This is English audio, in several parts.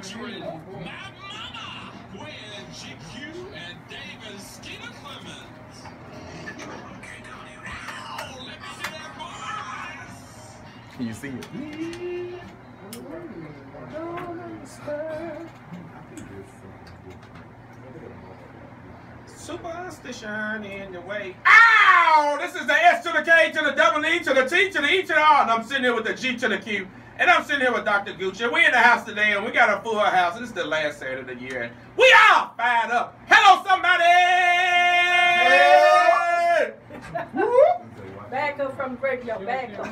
featuring Mad Mama with GQ and David Skeeter Clemens. Ow, let me see that voice. Can you see it? Superstition in the way. Ow! This is the S to the K to the double E to the T to the E to the R. And I'm sitting here with the G to the Q. And I'm sitting here with Dr. Gucci. We're in the house today and we got a full house. And this is the last Saturday of the year. And we are fired up. Hello, somebody! Hey! Back up from the radio, back up.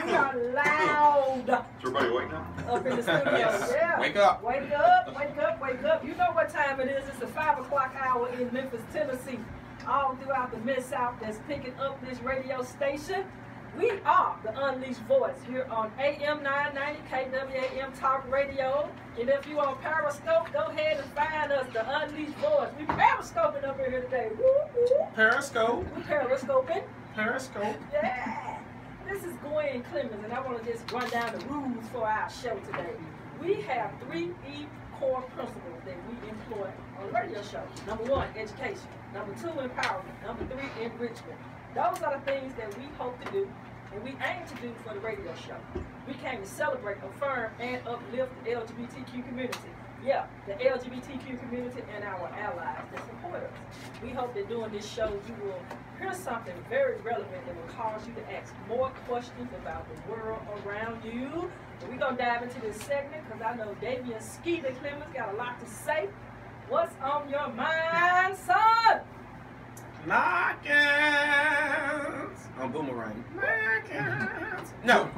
We are loud. Is everybody awake now? Up in the studio, yeah. Wake up. Wake up, wake up, wake up. You know what time it is. It's the 5 o'clock hour in Memphis, Tennessee. All throughout the Mid-South that's picking up this radio station. We are the Unleashed Voice here on AM 990 KWAM Talk Radio. And if you on Periscope, go ahead and find us, the Unleashed Voice. We periscoping up in here today. Woo, woo. Periscope. We periscoping. Periscope. Yeah. This is Gwen Clemens, and I want to just run down the rules for our show today. We have 3 core principles that we employ on a radio show. Number 1, education. Number 2, empowerment. Number 3, enrichment. Those are the things that we hope to do and we aim to do for the radio show. We came to celebrate, affirm, and uplift the LGBTQ community. Yeah, the LGBTQ community and our allies that support us. We hope that during this show you will hear something very relevant that will cause you to ask more questions about the world around you. And we're going to dive into this segment because I know Davian Skeeter Clemens got a lot to say. What's on your mind, son? Knockins on Boomerang. Knockins. No.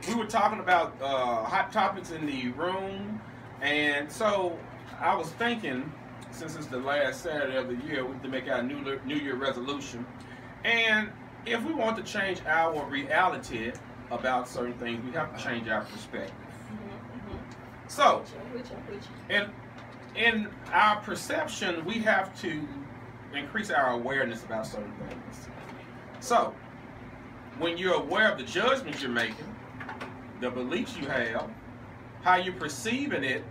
We were talking about hot topics in the room, and so I was thinking, since it's the last Saturday of the year, we have to make our New Year resolution. And if we want to change our reality about certain things, we have to change our perspective. So, in our perception, we have to increase our awareness about certain things. So, when you're aware of the judgments you're making, the beliefs you have, how you're perceiving it,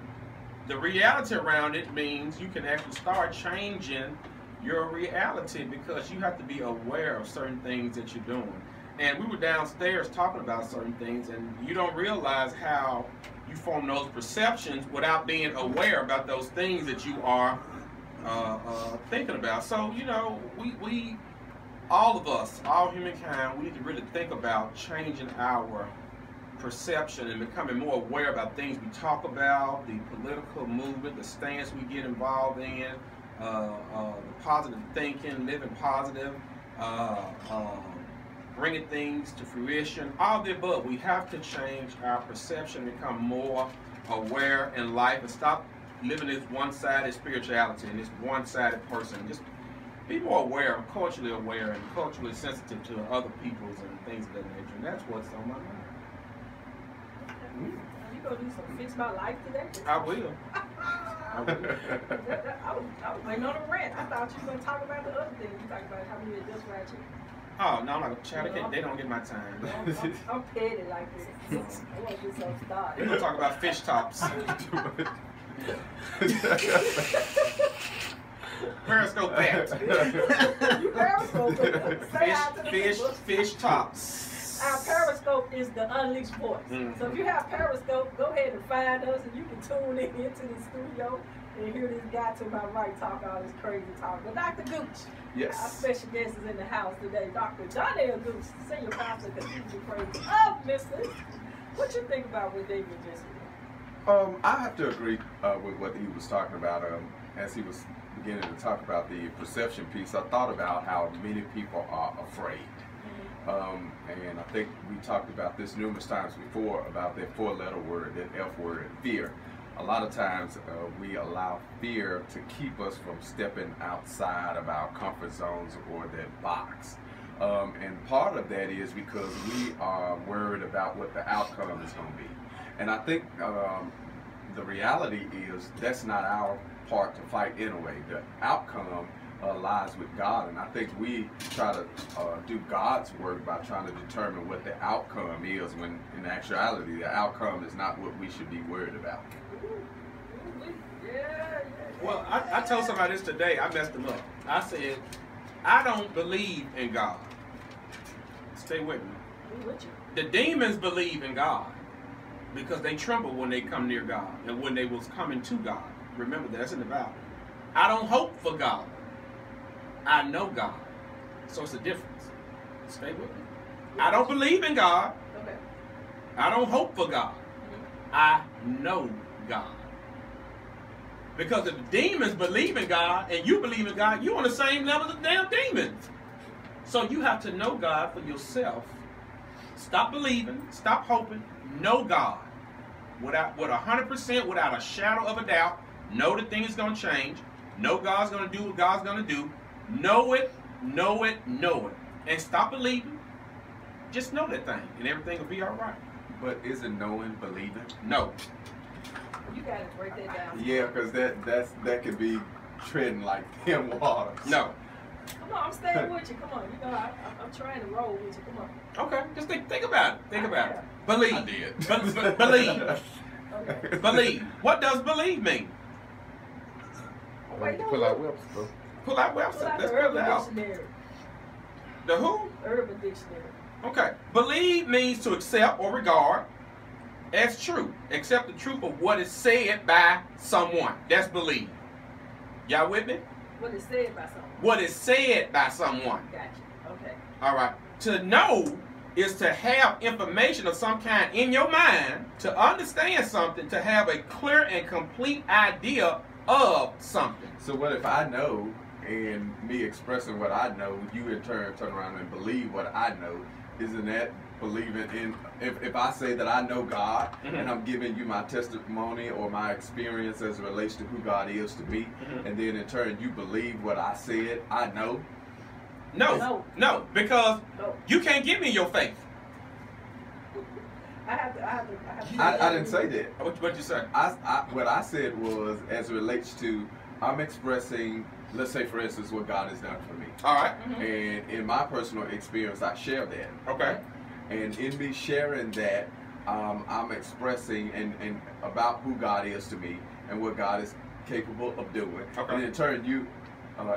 the reality around it means you can actually start changing your reality because you have to be aware of certain things that you're doing. And we were downstairs talking about certain things, and you don't realize how you form those perceptions without being aware about those things that you are thinking about. So, you know, we all of us, all humankind, we need to really think about changing our perception and becoming more aware about things we talk about, the political movement, the stance we get involved in, the positive thinking, living positive, bringing things to fruition, all of the above. We have to change our perception, become more aware in life, and stop living this one-sided spirituality and this one-sided person. Just be more aware, culturally aware, and culturally sensitive to other peoples and things of that nature. And that's what's on my mind. You gonna do some Fix My Life today? I will. I will. I was waiting on a rant. I thought you were gonna talk about the other thing. You talk about how many of this right here. Oh, no, I'm not going to chat. They don't get my time. I'm petty like this. I want to get some started. We're going to talk about fish tops. Periscope back. You Periscope. Say hi to the people. Fish tops. Our Periscope is the Unleashed Voice. So if you have Periscope, go ahead and find us and you can tune in into the studio and hear this guy to my right talk all this crazy talk. But Dr. Gooch, our special guest is in the house today. Dr. John L. Gooch, Senior Pastor of Cathedral Praise of Memphis. What you think about what David just said? I have to agree with what he was talking about. As he was beginning to talk about the perception piece, I thought about how many people are afraid. And I think we talked about this numerous times before about that 4-letter word, that F word, fear. A lot of times we allow fear to keep us from stepping outside of our comfort zones or that box. And part of that is because we are worried about what the outcome is going to be. And I think the reality is that's not our part to fight anyway. The outcome lies with God, and I think we try to do God's work by trying to determine what the outcome is, when in actuality the outcome is not what we should be worried about. Well, I told somebody this today. I messed them up. I said, I don't believe in God. Stay with me. The demons believe in God because they tremble when they come near God and when they was coming to God. Remember, that's in the Bible. I don't hope for God. I know God. So it's a difference. Stay with me. I don't believe in God. Okay. I don't hope for God. I know God. Because if the demons believe in God and you believe in God, you're on the same level as the damn demons. So you have to know God for yourself. Stop believing, stop hoping, know God. With 100%, without a shadow of a doubt, know the thing is going to change. Know God's going to do what God's going to do. Know it, know it, know it. And stop believing. Just know that thing and everything will be all right. But isn't knowing believing? No. You gotta break that down. Yeah, because that could be treading like thin water. No. Come on, I'm staying with you. Come on, you know I'm trying to roll with you. Come on. Okay, just think about it. Think about it. I Believe. did. Believe. Okay. Believe. What does believe mean? Wait, Pull out Webster. Pull out Pull Webster. out Let's the pull it Urban out. Dictionary. The who? Urban Dictionary. Okay. Believe means to accept or regard as true. Accept the truth of what is said by someone. That's believe. Y'all with me? What is said by someone. What is said by someone. Gotcha. Okay. All right. To know is to have information of some kind in your mind, to understand something, to have a clear and complete idea of something. So what if I know, and me expressing what I know, you in turn turn around and believe what I know? Isn't that believing in? If I say that I know God, and I'm giving you my testimony or my experience as it relates to who God is to me, and then in turn you believe what I said, I know? No, because you can't give me your faith. I have to. I didn't say that. What'd you say? What I said was, as it relates to, I'm expressing, let's say for instance, what God has done for me. All right. And in my personal experience, I share that. Okay. And in me sharing that, I'm expressing and about who God is to me and what God is capable of doing. Okay. And in turn, you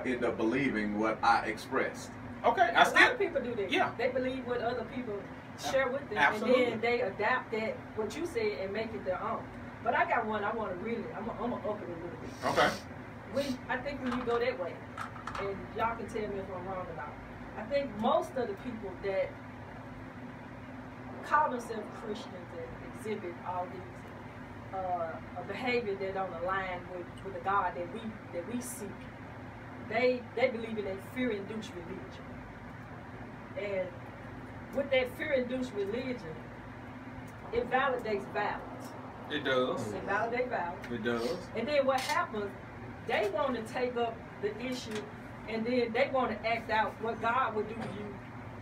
end up believing what I expressed. Okay. A lot of people do that. Yeah. They believe what other people share with them, Absolutely. and then they adapt that what you said and make it their own. But I got one I want to really. I'm gonna up it a little bit. Okay. I think when you go that way, and y'all can tell me if I'm wrong or not. I think most of the people that call themselves Christians and exhibit all these a behavior that don't align with the God that we seek, they believe in a fear-induced religion. And with that fear-induced religion, it validates violence. It does. It validates violence. It does. And then what happens, they want to take up the issue, and then they want to act out what God would do to you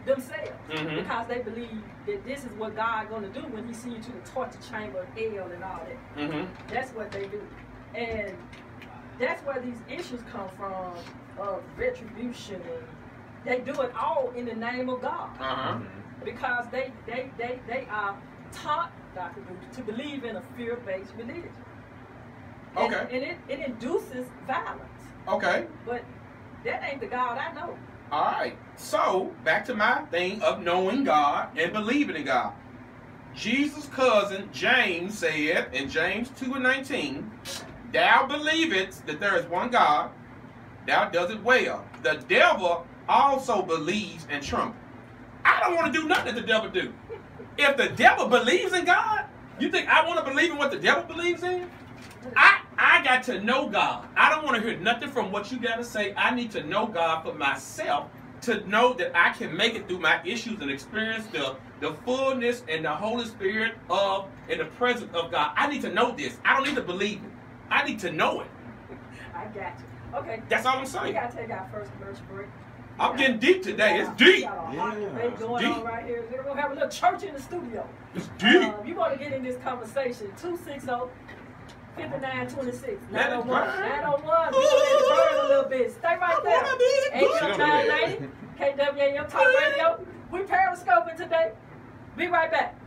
themselves. Because they believe that this is what God going to do when he see you to the torture chamber of hell and all that. That's what they do. And that's where these issues come from, of retribution, and they do it all in the name of God. Because they are taught, Dr. Booth, to believe in a fear-based religion. Okay. And it induces violence. Okay. But that ain't the God I know. All right. So, back to my thing of knowing God and believing in God. Jesus' cousin James said in James 2:19, "Thou believest that there is one God, thou does it well. The devil also believes and trembles." I don't want to do nothing that the devil do. If the devil believes in God, you think I want to believe in what the devil believes in? I got to know God. I don't want to hear nothing from what you got to say. I need to know God for myself to know that I can make it through my issues and experience the fullness and the Holy Spirit of in the presence of God. I need to know this. I don't need to believe it. I need to know it. I got you. Okay. That's all I'm We saying. got to take our first commercial break. I'm getting deep today. It's deep. We got a hot debate going Deep. on right here. We're going to have a little church in the studio. It's deep. You want to get in this conversation, 5926. Let it 901. burn. 901. We're going to let it burn a little bit. Stay right there. AM 990. KWAM Talk Radio. We periscoping today. Be right back.